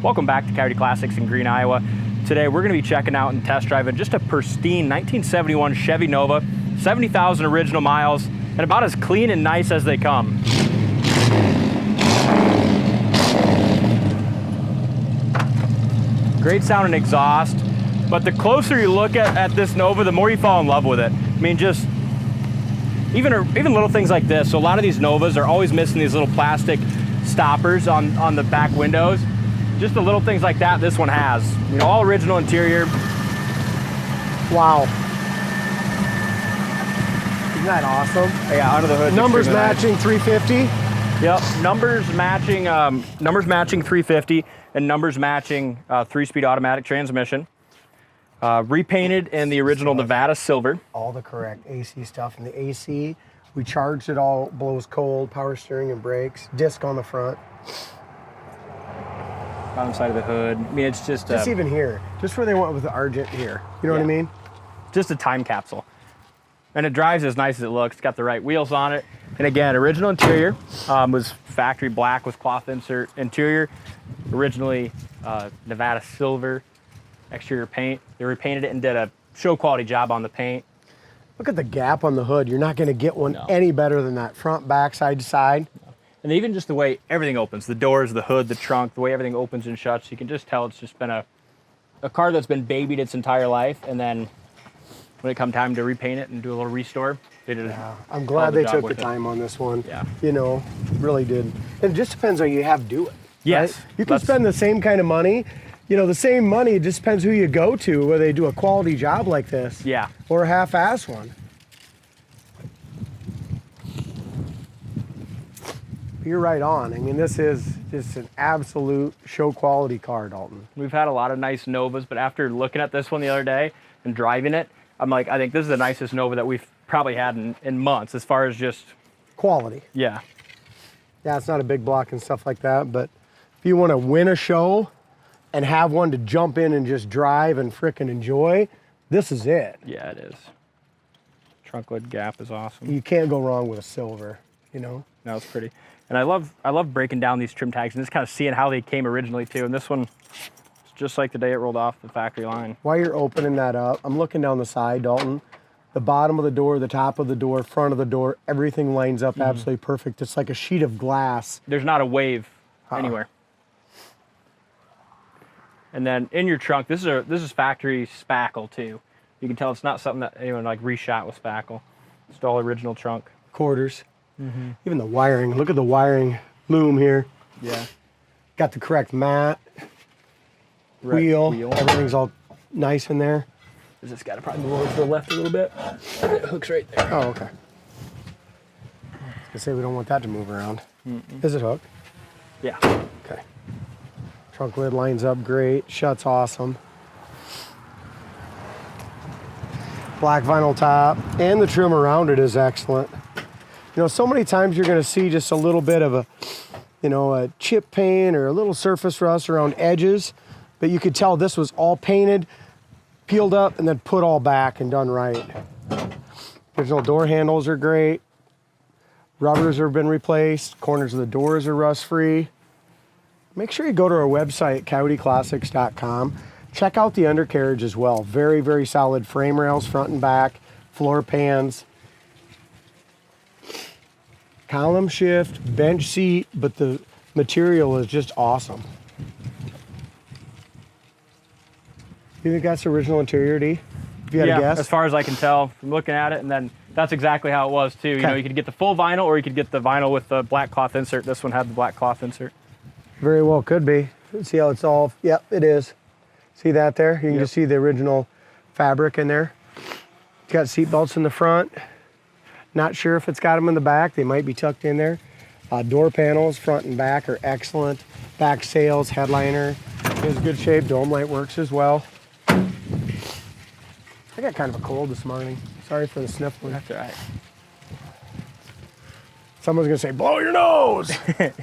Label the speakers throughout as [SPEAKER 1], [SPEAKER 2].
[SPEAKER 1] Welcome back to Coyote Classics in Green, Iowa. Today we're going to be checking out and test driving just a pristine 1971 Chevy Nova, 70,000 original miles, and about as clean and nice as they come. Great sounding exhaust, but the closer you look at this Nova, the more you fall in love with it. I mean, just even little things like this. So a lot of these Novas are always missing these little plastic stoppers on the back windows. Just the little things like that this one has. You know, all original interior.
[SPEAKER 2] Wow. Isn't that awesome?
[SPEAKER 1] Yeah, under the hood.
[SPEAKER 2] Numbers matching 350.
[SPEAKER 1] Yep, numbers matching 350 and numbers matching 3-speed automatic transmission. Repainted in the original Nevada silver.
[SPEAKER 2] All the correct AC stuff. And the AC, we charged it all, blows cold, power steering and brakes, disc on the front.
[SPEAKER 1] Bottom side of the hood. I mean, it's just
[SPEAKER 2] even here, just where they went with the Argent here. You know what I mean?
[SPEAKER 1] Just a time capsule. And it drives as nice as it looks. It's got the right wheels on it. And again, original interior was factory black with cloth insert interior. Originally Nevada silver exterior paint. They repainted it and did a show quality job on the paint.
[SPEAKER 2] Look at the gap on the hood. You're not going to get one any better than that. Front, back, side to side.
[SPEAKER 1] And even just the way everything opens, the doors, the hood, the trunk, the way everything opens and shuts, you can just tell it's just been a car that's been babied its entire life. And then when it come time to repaint it and do a little restore, they did
[SPEAKER 2] I'm glad they took the time on this one.
[SPEAKER 1] Yeah.
[SPEAKER 2] You know, really did. And it just depends on you have to do it.
[SPEAKER 1] Yes.
[SPEAKER 2] Right? You can spend the same kind of money. You know, the same money, it just depends who you go to, whether they do a quality job like this.
[SPEAKER 1] Yeah.
[SPEAKER 2] Or a half-ass one. You're right on. I mean, this is just an absolute show quality car, Dalton.
[SPEAKER 1] We've had a lot of nice Novas, but after looking at this one the other day and driving it, I'm like, I think this is the nicest Nova that we've probably had in months as far as just
[SPEAKER 2] quality.
[SPEAKER 1] Yeah.
[SPEAKER 2] Yeah, it's not a big block and stuff like that, but if you want to win a show and have one to jump in and just drive and frickin' enjoy, this is it.
[SPEAKER 1] Yeah, it is. Trunk lid gap is awesome.
[SPEAKER 2] You can't go wrong with a silver, you know?
[SPEAKER 1] No, it's pretty. And I love breaking down these trim tags and just kind of seeing how they came originally too. And this one, it's just like the day it rolled off the factory line.
[SPEAKER 2] While you're opening that up, I'm looking down the side, Dalton. The bottom of the door, the top of the door, front of the door, everything lines up absolutely perfect. It's like a sheet of glass.
[SPEAKER 1] There's not a wave anywhere. And then in your trunk, this is factory spackle too. You can tell it's not something that anyone like reshot with spackle. It's all original trunk.
[SPEAKER 2] Quarters. Even the wiring. Look at the wiring loom here.
[SPEAKER 1] Yeah.
[SPEAKER 2] Got the correct mat. Wheel. Everything's all nice in there.
[SPEAKER 1] Is this got to probably move over to the left a little bit? It hooks right there.
[SPEAKER 2] Oh, okay. I was gonna say we don't want that to move around. Is it hooked?
[SPEAKER 1] Yeah.
[SPEAKER 2] Okay. Trunk lid lines up great. Shuts awesome. Black vinyl top, and the trim around it is excellent. You know, so many times you're going to see just a little bit of a chip paint or a little surface rust around edges, but you could tell this was all painted, peeled up, and then put all back and done right. Original door handles are great. Rubbers have been replaced. Corners of the doors are rust-free. Make sure you go to our website, coyoteclassics.com. Check out the undercarriage as well. Very, very solid frame rails, front and back, floor pans. Column shift, bench seat, but the material is just awesome. You think that's the original interior, D? If you had a guess?
[SPEAKER 1] As far as I can tell from looking at it, and then that's exactly how it was too. You know, you could get the full vinyl or you could get the vinyl with the black cloth insert. This one had the black cloth insert.
[SPEAKER 2] Very well could be. See how it's all, yep, it is. See that there? You can just see the original fabric in there. It's got seat belts in the front. Not sure if it's got them in the back. They might be tucked in there. Door panels, front and back, are excellent. Back sails, headliner is good shape. Dome light works as well. I got kind of a cold this morning. Sorry for the sniffling.
[SPEAKER 1] That's all right.
[SPEAKER 2] Someone's gonna say, blow your nose.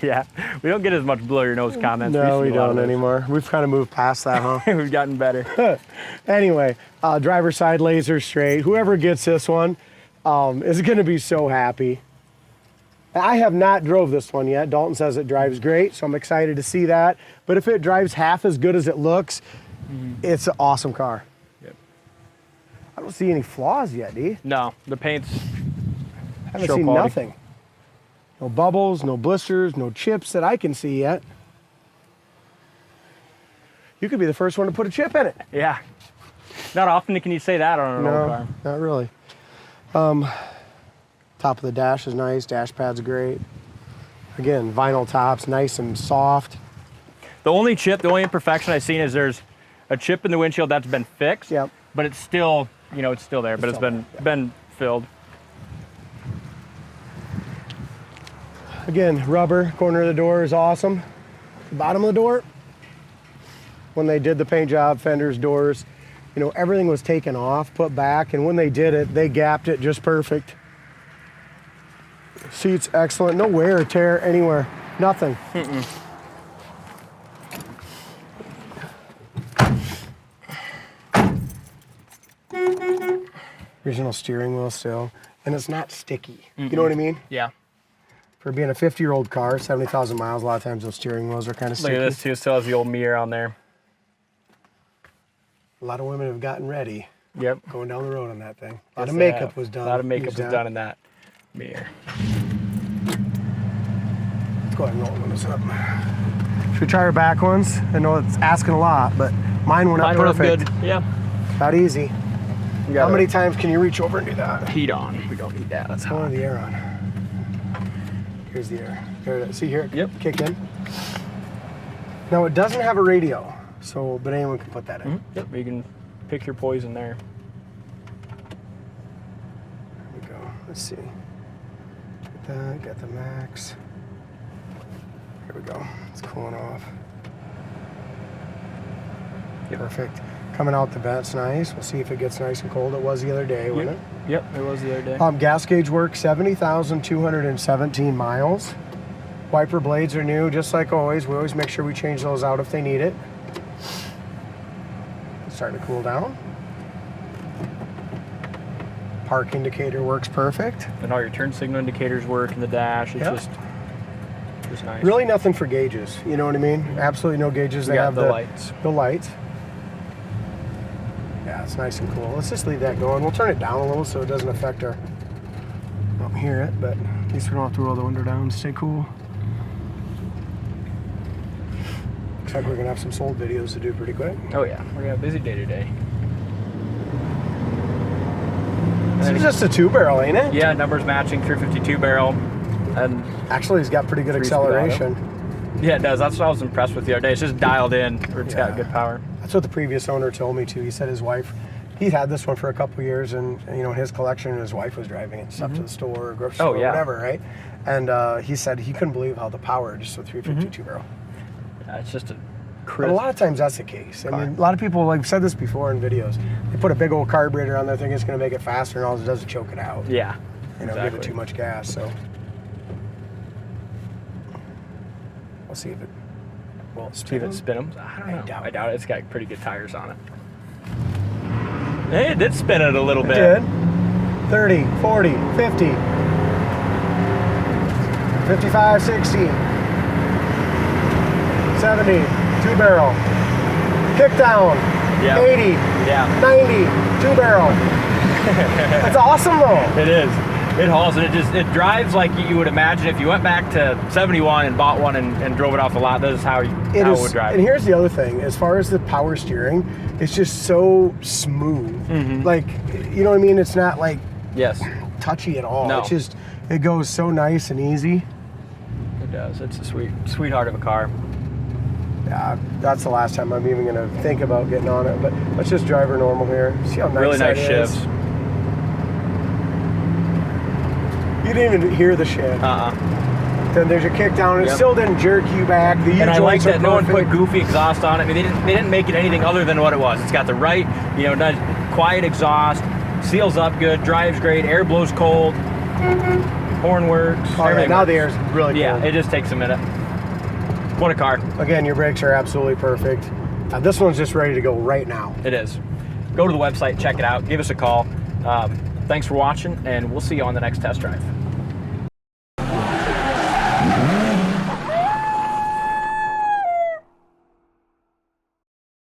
[SPEAKER 1] Yeah, we don't get as much blow your nose comments.
[SPEAKER 2] No, we don't anymore. We've kind of moved past that, huh?
[SPEAKER 1] We've gotten better.
[SPEAKER 2] Anyway, driver's side laser straight. Whoever gets this one is gonna be so happy. I have not drove this one yet. Dalton says it drives great, so I'm excited to see that. But if it drives half as good as it looks, it's an awesome car.
[SPEAKER 1] Yep.
[SPEAKER 2] I don't see any flaws yet, do you?
[SPEAKER 1] No, the paint's
[SPEAKER 2] I haven't seen
[SPEAKER 1] quality.
[SPEAKER 2] nothing. No bubbles, no blisters, no chips that I can see yet. You could be the first one to put a chip in it.
[SPEAKER 1] Yeah. Not often can you say that on an old car.
[SPEAKER 2] Not really. Top of the dash is nice. Dash pad's great. Again, vinyl tops, nice and soft.
[SPEAKER 1] The only imperfection I've seen is there's a chip in the windshield that's been fixed.
[SPEAKER 2] Yep.
[SPEAKER 1] But it's still, it's still there, but it's been filled.
[SPEAKER 2] Again, rubber, corner of the door is awesome. The bottom of the door, when they did the paint job, fenders, doors, everything was taken off, put back, and when they did it, they gapped it just perfect. Seats excellent, no wear or tear anywhere, nothing. Original steering wheel still, and it's not sticky. You know what I mean?
[SPEAKER 1] Yeah.
[SPEAKER 2] For being a 50-year-old car, 70,000 miles, a lot of times those steering wheels are kind of sticky.
[SPEAKER 1] Look at this too, still has the old mirror on there.
[SPEAKER 2] A lot of women have gotten ready.
[SPEAKER 1] Yep.
[SPEAKER 2] Going down the road on that thing. A lot of makeup was done.
[SPEAKER 1] A lot of makeup was done in that mirror.
[SPEAKER 2] Let's go ahead and roll this up. Should we try our back ones? I know it's asking a lot, but mine went up perfect.
[SPEAKER 1] Good. Yeah.
[SPEAKER 2] About easy. How many times can you reach over and do that?
[SPEAKER 1] Heat on. We don't need that. That's hot.
[SPEAKER 2] The air on. Here's the air. There it is. See here?
[SPEAKER 1] Yep.
[SPEAKER 2] Kick in. Now it doesn't have a radio, but anyone can put that in.
[SPEAKER 1] Yep. You can pick your poison there.
[SPEAKER 2] There we go. Let's see. Get that. Got the max. Here we go. It's cooling off.
[SPEAKER 1] Yep.
[SPEAKER 2] Perfect. Coming out the vent's nice. We'll see if it gets nice and cold. It was the other day, wasn't it?
[SPEAKER 1] Yep, it was the other day.
[SPEAKER 2] Gas gauge works, 70,217 miles. Wiper blades are new, just like always. We always make sure we change those out if they need it. It's starting to cool down. Park indicator works perfect.
[SPEAKER 1] And all your turn signal indicators work in the dash. It's just nice.
[SPEAKER 2] Really nothing for gauges, you know what I mean? Absolutely no gauges. They have
[SPEAKER 1] the lights.
[SPEAKER 2] The lights. Yeah, it's nice and cool. Let's just leave that going. We'll turn it down a little so it doesn't affect our, I don't hear it, but at least we don't have to roll the window down. Stay cool. Looks like we're gonna have some sold videos to do pretty quick.
[SPEAKER 1] Oh yeah, we're gonna have a busy day today.
[SPEAKER 2] This is just a 2-barrel, ain't it?
[SPEAKER 1] Yeah, numbers matching, 352 barrel. And
[SPEAKER 2] actually, it's got pretty good acceleration.
[SPEAKER 1] Yeah, it does. That's what I was impressed with the other day. It's just dialed in, or it's got good power.
[SPEAKER 2] That's what the previous owner told me too. He said his wife, he had this one for a couple of years, and in his collection, his wife was driving it stuff to the store or grocery store or whatever, right? And he said he couldn't believe how the power just with 352 barrel.
[SPEAKER 1] Yeah, it's just a crisp.
[SPEAKER 2] But a lot of times that's the case. I mean, a lot of people, like I've said this before in videos, they put a big old carburetor on there thinking it's going to make it faster, and all it does is choke it out.
[SPEAKER 1] Yeah,
[SPEAKER 2] give it too much gas. So we'll see if it will spin.
[SPEAKER 1] I don't know. I doubt it. It's got pretty good tires on it. Hey, it did spin it a little bit.
[SPEAKER 2] It did. 30, 40, 50, 55, 60, 70, 2-barrel, kick down, 80, 90, 2-barrel. That's awesome though.
[SPEAKER 1] It is. It hauls, and it drives like you would imagine if you went back to 71 and bought one and drove it off the lot. This is how it would drive.
[SPEAKER 2] And here's the other thing, as far as the power steering, it's just so smooth. Like, you know what I mean? It's not like touchy at all.
[SPEAKER 1] No.
[SPEAKER 2] It's just, it goes so nice and easy.
[SPEAKER 1] It does. It's a sweetheart of a car.
[SPEAKER 2] Yeah, that's the last time I'm even gonna think about getting on it. But let's just drive her normal here. See how nice
[SPEAKER 1] really nice
[SPEAKER 2] that
[SPEAKER 1] shifts.
[SPEAKER 2] is. You didn't even hear the shift. Then there's your kick down. It still didn't jerk you back. The
[SPEAKER 1] and I like that no one put goofy exhaust on it. I mean, they didn't make it anything other than what it was. It's got the right, nice, quiet exhaust, seals up good, drives great, air blows cold, horn works. Everything
[SPEAKER 2] now
[SPEAKER 1] works.
[SPEAKER 2] the air's really cold.
[SPEAKER 1] Yeah, it just takes a minute. What a car.
[SPEAKER 2] Again, your brakes are absolutely perfect. This one's just ready to go right now.
[SPEAKER 1] It is. Go to the website, check it out, give us a call. Thanks for watching, and we'll see you on the next test drive.